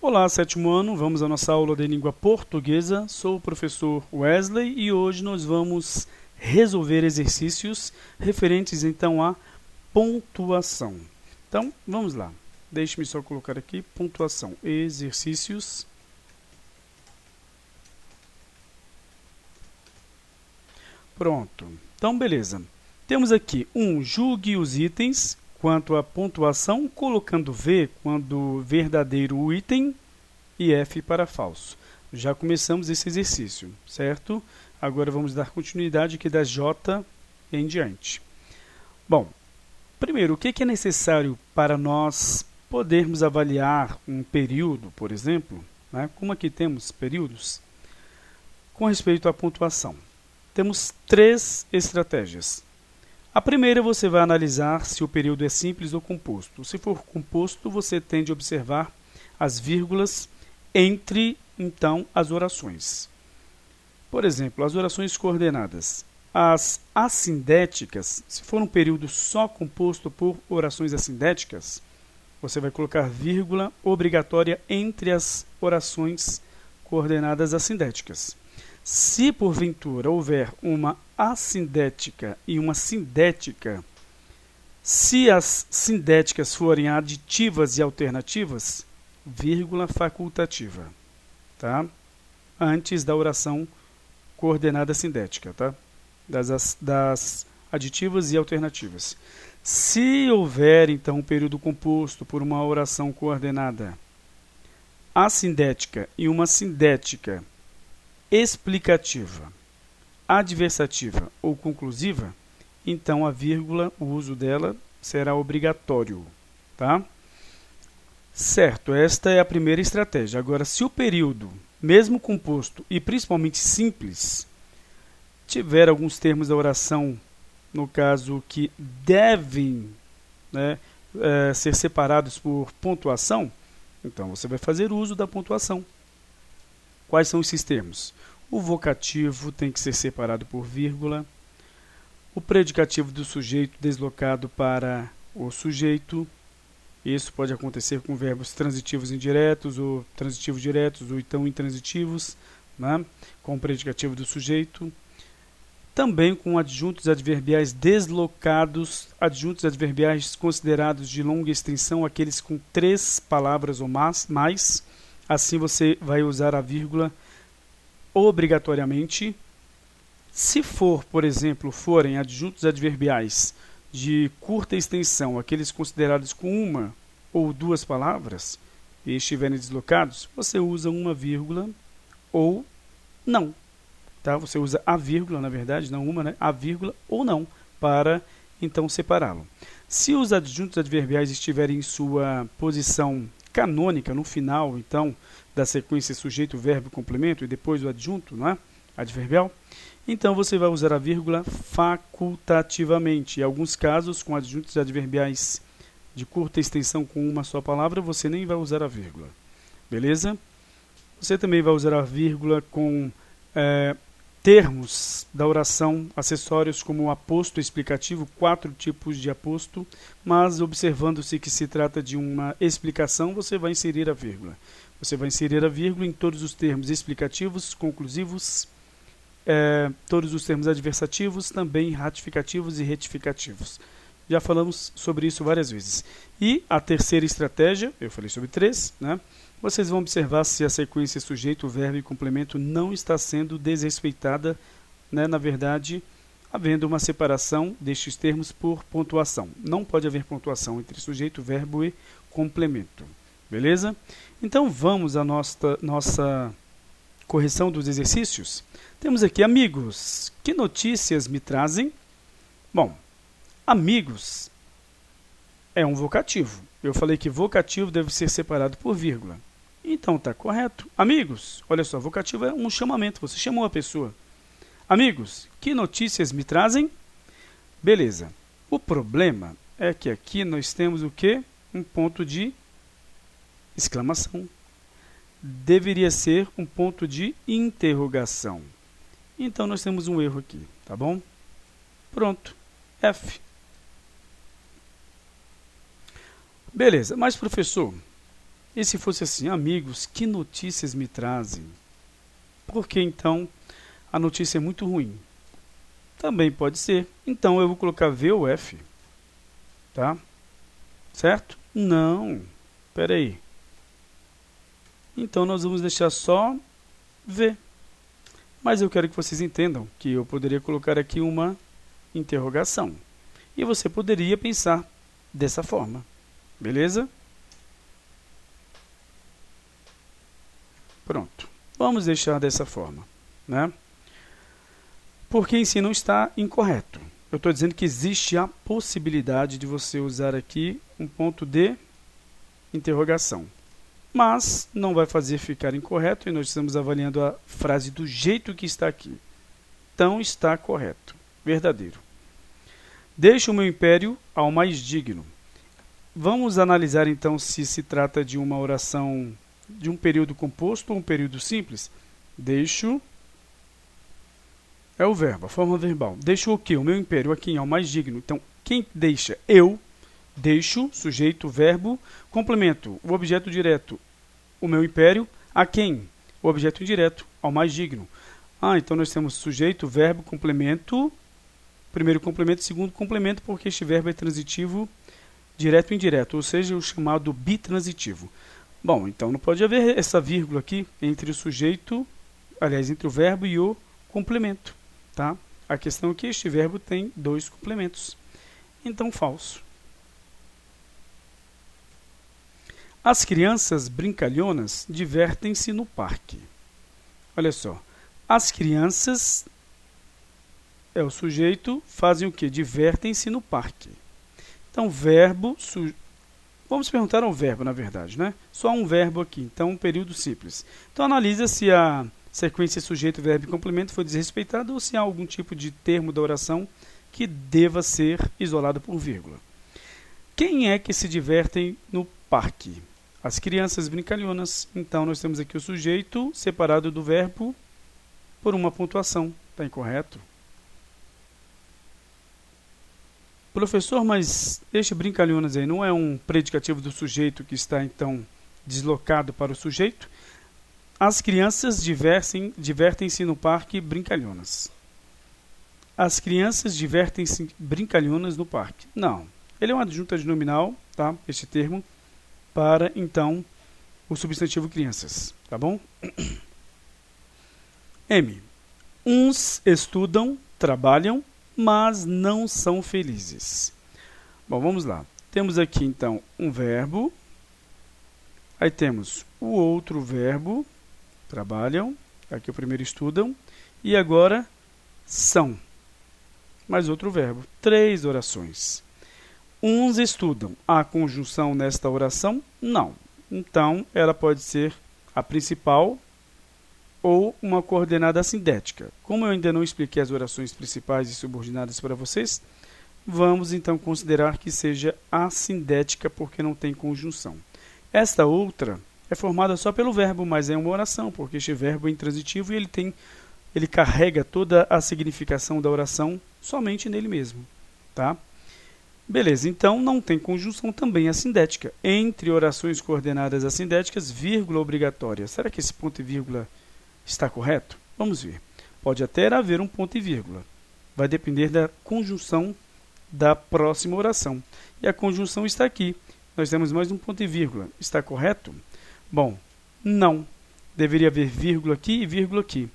Olá, sétimo ano, vamos à nossa aula de língua portuguesa. Sou o professor Wesley e hoje nós vamos resolver exercícios referentes então à pontuação. Então, vamos lá. Deixe-me só colocar aqui pontuação, exercícios. Pronto. Então, beleza. Temos aqui julgue os itens quanto à pontuação, colocando V quando verdadeiro o item e F para falso. Já começamos esse exercício, certo? Agora vamos dar continuidade aqui da J em diante. Bom, primeiro, o que é necessário para nós podermos avaliar um período, por exemplo, né? Como aqui temos períodos, com respeito à pontuação? Temos três estratégias. A primeira, você vai analisar se o período é simples ou composto. Se for composto, você tende a observar as vírgulas entre, então, as orações. Por exemplo, as orações coordenadas. As assindéticas, se for um período só composto por orações assindéticas, você vai colocar vírgula obrigatória entre as orações coordenadas assindéticas. Se, porventura, houver uma assindética e uma sindética, se as sindéticas forem aditivas e alternativas, vírgula facultativa, tá? Antes da oração coordenada sindética, tá? Das aditivas e alternativas. Se houver, então, um período composto por uma oração coordenada assindética e uma sindética explicativa, adversativa ou conclusiva, então a vírgula, o uso dela será obrigatório, tá? Certo, esta é a primeira estratégia. Agora, se o período, mesmo composto e principalmente simples, tiver alguns termos da oração, no caso que devem, né, ser separados por pontuação, então você vai fazer uso da pontuação. Quais são esses termos? O vocativo tem que ser separado por vírgula, o predicativo do sujeito deslocado para o sujeito. Isso pode acontecer com verbos transitivos indiretos, ou transitivos diretos, ou então intransitivos, né? Com o predicativo do sujeito. Também com adjuntos adverbiais deslocados, adjuntos adverbiais considerados de longa extensão, aqueles com 3 palavras ou mais. Assim você vai usar a vírgula obrigatoriamente. Se for, por exemplo, forem adjuntos adverbiais de curta extensão, aqueles considerados com 1 ou 2 palavras, e estiverem deslocados, você usa uma vírgula ou não. Tá? Você usa a vírgula, na verdade, não uma, né? A vírgula ou não, para então separá-lo. Se os adjuntos adverbiais estiverem em sua posição canônica, no final, então, da sequência sujeito, verbo, complemento, e depois o adjunto, não é? Adverbial, então você vai usar a vírgula facultativamente. Em alguns casos, com adjuntos adverbiais de curta extensão com uma só palavra, você nem vai usar a vírgula. Beleza? Você também vai usar a vírgula com termos da oração, acessórios como o aposto explicativo, 4 tipos de aposto, mas observando-se que se trata de uma explicação, você vai inserir a vírgula. Você vai inserir a vírgula em todos os termos explicativos, conclusivos, todos os termos adversativos, também ratificativos e retificativos. Já falamos sobre isso várias vezes. E a terceira estratégia, eu falei sobre 3, né? Vocês vão observar se a sequência sujeito, verbo e complemento não está sendo desrespeitada, né? Na verdade, havendo uma separação destes termos por pontuação. Não pode haver pontuação entre sujeito, verbo e complemento. Beleza? Então vamos à nossa correção dos exercícios. Temos aqui amigos. Que notícias me trazem? Bom, amigos é um vocativo. Eu falei que vocativo deve ser separado por vírgula. Então está correto. Amigos, olha só, vocativo é um chamamento. Você chamou a pessoa. Amigos, que notícias me trazem? Beleza. O problema é que aqui nós temos o quê? Um ponto de exclamação. Deveria ser um ponto de interrogação. Então nós temos um erro aqui, tá bom? Pronto. F. Beleza, mas professor, E se fosse assim, amigos, que notícias me trazem? Porque então a notícia é muito ruim. Também pode ser. Então eu vou colocar V ou F. Tá? Certo? Não. Espera aí. Então nós vamos deixar só V. Mas eu quero que vocês entendam que eu poderia colocar aqui uma interrogação. E você poderia pensar dessa forma. Beleza? Pronto. Vamos deixar dessa forma, né? Porque em si não está incorreto. Eu estou dizendo que existe a possibilidade de você usar aqui um ponto de interrogação. Mas não vai fazer ficar incorreto e nós estamos avaliando a frase do jeito que está aqui. Então está correto. Verdadeiro. Deixa o meu império ao mais digno. Vamos analisar então se se trata de uma oração de um período composto ou um período simples. Deixo é o verbo, a forma verbal. Deixo o quê? O meu império aqui ao mais digno. Então, quem deixa? Eu. Deixo, sujeito, verbo, complemento, o objeto direto, o meu império, a quem? O objeto indireto, ao mais digno. Então nós temos sujeito, verbo, complemento, primeiro complemento, segundo complemento, porque este verbo é transitivo direto e indireto, ou seja, o chamado bitransitivo. Bom, então não pode haver essa vírgula aqui entre o sujeito, aliás, entre o verbo e o complemento. Tá? A questão é que este verbo tem dois complementos. Então, falso. As crianças brincalhonas divertem-se no parque. Olha só. As crianças, é o sujeito, fazem o quê? Divertem-se no parque. Então, verbo... Vamos perguntar ao verbo, na verdade, né? Só um verbo aqui, então um período simples. Então, analisa se a sequência sujeito, verbo e complemento foi desrespeitada ou se há algum tipo de termo da oração que deva ser isolado por vírgula. Quem é que se divertem no parque? As crianças brincalhonas. Então, nós temos aqui o sujeito separado do verbo por uma pontuação. Está incorreto? Professor, mas este brincalhonas aí não é um predicativo do sujeito que está, então, deslocado para o sujeito? As crianças divertem-se no parque brincalhonas. As crianças divertem-se brincalhonas no parque. Não. Ele é uma adjunta nominal, tá? Este termo, para, então, o substantivo crianças. Tá bom? M. Uns estudam, trabalham, mas não são felizes. Bom, vamos lá. Temos aqui, então, um verbo. Aí temos o outro verbo, trabalham. Aqui o primeiro estudam. E agora, são. Mais outro verbo. 3 orações. Uns estudam. Há conjunção nesta oração? Não. Então, ela pode ser a principal ou uma coordenada assindética. Como eu ainda não expliquei as orações principais e subordinadas para vocês, vamos então considerar que seja assindética porque não tem conjunção. Esta outra é formada só pelo verbo, mas é uma oração, porque este verbo é intransitivo e ele carrega toda a significação da oração somente nele mesmo. Tá? Beleza, então não tem conjunção também assindética. Entre orações coordenadas assindéticas, vírgula obrigatória. Será que esse ponto e vírgula está correto? Vamos ver. Pode até haver um ponto e vírgula. Vai depender da conjunção da próxima oração. E a conjunção está aqui. Nós temos mais um ponto e vírgula. Está correto? Bom, não. Deveria haver vírgula aqui e vírgula aqui.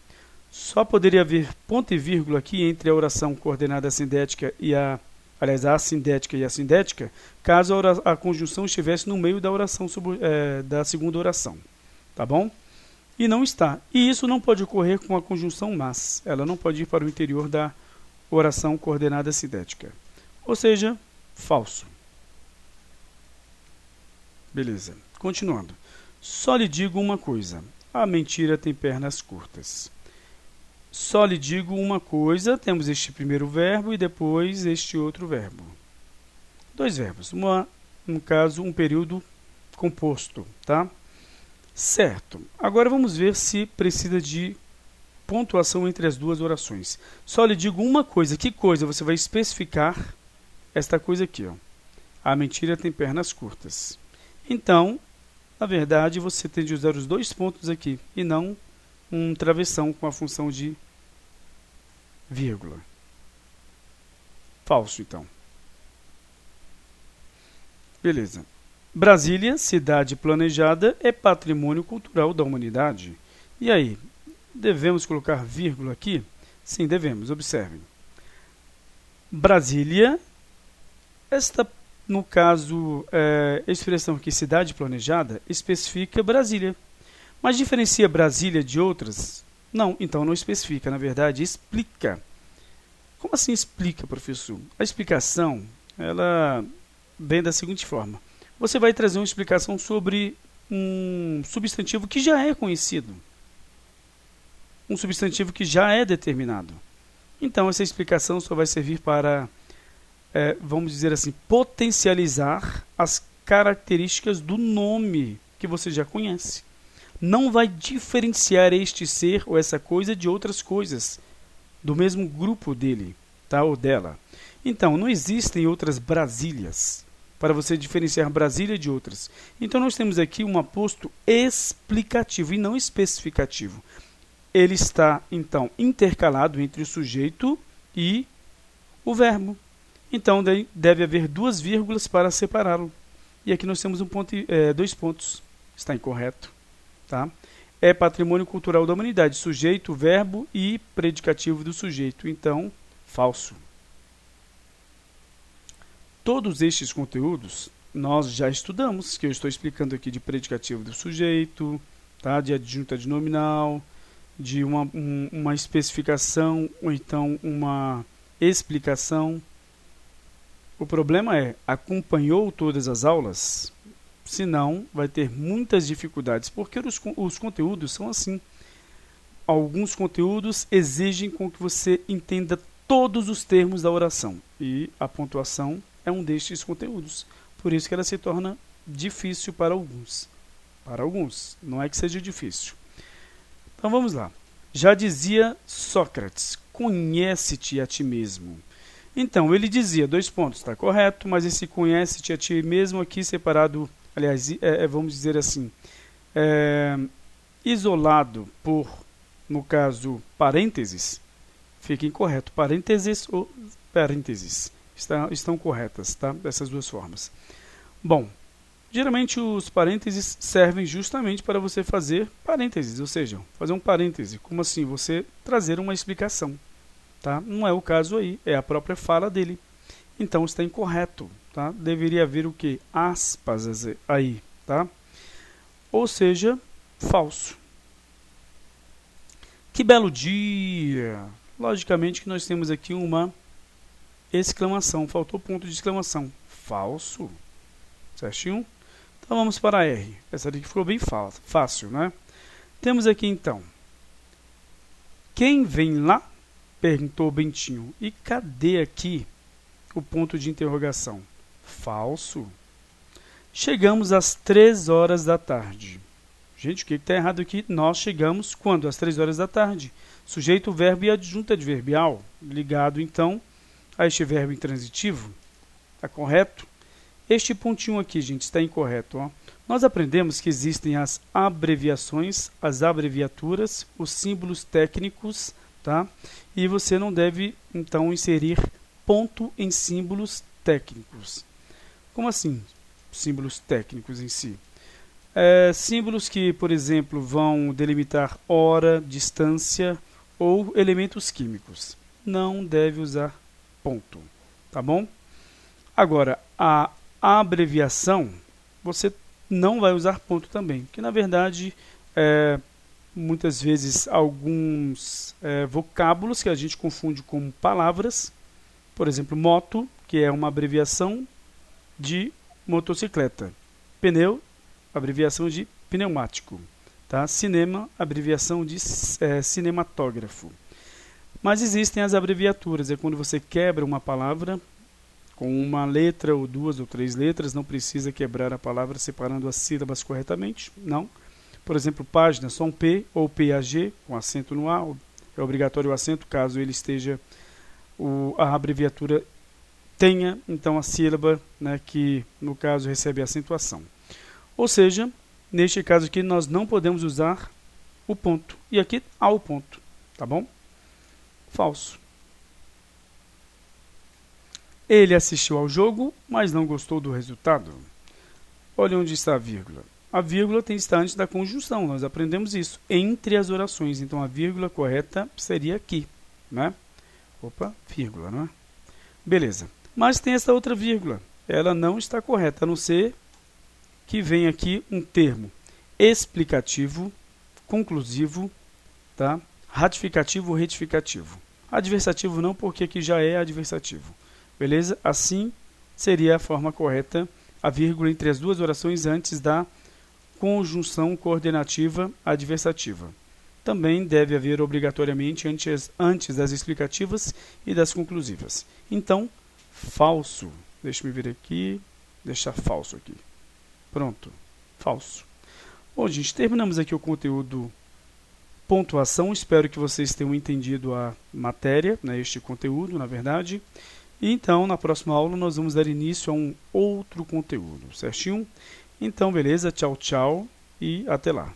Só poderia haver ponto e vírgula aqui entre a oração coordenada assindética e a assindética e a sindética, caso a conjunção estivesse no meio da oração da segunda oração. Tá bom? E não está. E isso não pode ocorrer com a conjunção mas. Ela não pode ir para o interior da oração coordenada sindética. Ou seja, falso. Beleza. Continuando. Só lhe digo uma coisa. A mentira tem pernas curtas. Só lhe digo uma coisa, temos este primeiro verbo e depois este outro verbo. 2 verbos, no caso, um período composto, tá? Certo. Agora vamos ver se precisa de pontuação entre as duas orações. Só lhe digo uma coisa. Que coisa? Você vai especificar esta coisa aqui, ó. A mentira tem pernas curtas. Então, na verdade, você tem de usar os dois pontos aqui, e não um travessão com a função de vírgula. Falso, então. Beleza. Brasília, cidade planejada, é patrimônio cultural da humanidade. E aí, devemos colocar vírgula aqui? Sim, devemos. Observem. Brasília, no caso, a expressão aqui, cidade planejada, especifica Brasília. Mas diferencia Brasília de outras? Não, então não especifica, na verdade, explica. Como assim explica, professor? A explicação, ela vem da seguinte forma. Você vai trazer uma explicação sobre um substantivo que já é conhecido. Um substantivo que já é determinado. Então, essa explicação só vai servir para, vamos dizer assim, potencializar as características do nome que você já conhece. Não vai diferenciar este ser ou essa coisa de outras coisas do mesmo grupo dele, tá, ou dela. Então, não existem outras Brasílias para você diferenciar Brasília de outras. Então, nós temos aqui um aposto explicativo e não especificativo. Ele está, então, intercalado entre o sujeito e o verbo. Então, deve haver duas vírgulas para separá-lo. E aqui nós temos dois pontos. Está incorreto. Tá? É patrimônio cultural da humanidade. Sujeito, verbo e predicativo do sujeito. Então, falso. Todos estes conteúdos nós já estudamos, que eu estou explicando aqui de predicativo do sujeito, tá? De adjunta de nominal, de uma especificação ou então uma explicação. O problema é, acompanhou todas as aulas? Se não, vai ter muitas dificuldades, porque os conteúdos são assim. Alguns conteúdos exigem com que você entenda todos os termos da oração, e a pontuação é um destes conteúdos. Por isso que ela se torna difícil para alguns. Para alguns, não é que seja difícil. Então vamos lá. Já dizia Sócrates, conhece-te a ti mesmo. Então, ele dizia, dois pontos, está correto, mas esse conhece-te a ti mesmo aqui separado, aliás, vamos dizer assim, isolado por, no caso, parênteses, fica incorreto. Parênteses ou parênteses estão corretas, tá? Dessas duas formas. Bom, geralmente os parênteses servem justamente para você fazer parênteses, ou seja, fazer um parêntese. Como assim? Você trazer uma explicação. Tá? Não é o caso aí, é a própria fala dele. Então está incorreto. Tá? Deveria haver o que? Aspas aí. Tá? Ou seja, falso. Que belo dia! Logicamente que nós temos aqui uma exclamação. Faltou ponto de exclamação. Falso. Certinho? Então vamos para a R. Essa daqui ficou bem fácil, né? Temos aqui então. Quem vem lá? Perguntou Bentinho. E cadê aqui o ponto de interrogação? Falso. Chegamos às 3 horas da tarde. Gente, o que está errado aqui? Nós chegamos quando? Às 3 horas da tarde. Sujeito, verbo e adjunta adverbial. Ligado, então, a este verbo intransitivo. Está correto? Este pontinho aqui, gente, está incorreto. Ó. Nós aprendemos que existem as abreviações, as abreviaturas, os símbolos técnicos, tá? E você não deve, então, inserir ponto em símbolos técnicos. Como assim, símbolos técnicos em si? Símbolos que, por exemplo, vão delimitar hora, distância ou elementos químicos. Não deve usar ponto, tá bom? Agora, a abreviação, você não vai usar ponto também, que na verdade muitas vezes alguns vocábulos que a gente confunde com palavras, por exemplo, moto, que é uma abreviação de motocicleta, pneu, abreviação de pneumático, tá? Cinema, abreviação de cinematógrafo. Mas existem as abreviaturas, é quando você quebra uma palavra com uma letra ou 2 ou 3 letras, não precisa quebrar a palavra separando as sílabas corretamente, não. Por exemplo, página, só um P ou PAG, com acento no A, é obrigatório o acento, caso ele esteja, a abreviatura tenha, então, a sílaba, né, que, no caso, recebe a acentuação. Ou seja, Neste caso aqui, nós não podemos usar o ponto. E aqui há o ponto, tá bom? Falso. Ele assistiu ao jogo, mas não gostou do resultado. Olha onde está a vírgula. A vírgula tem que estar antes da conjunção, nós aprendemos isso, entre as orações. Então, a vírgula correta seria aqui, né? Opa, vírgula, não é? Beleza. Mas tem essa outra vírgula. Ela não está correta, a não ser que venha aqui um termo explicativo, conclusivo, tá? Ratificativo ou retificativo. Adversativo não, porque aqui já é adversativo. Beleza? Assim seria a forma correta, a vírgula entre as duas orações antes da conjunção coordenativa adversativa. Também deve haver obrigatoriamente antes das explicativas e das conclusivas. Então, falso. Deixa eu vir aqui, deixar falso aqui. Pronto, falso. Bom, gente, terminamos aqui o conteúdo pontuação. Espero que vocês tenham entendido a matéria, né, este conteúdo, na verdade. E então, na próxima aula, nós vamos dar início a um outro conteúdo, certinho? Então, beleza? Tchau, tchau e até lá.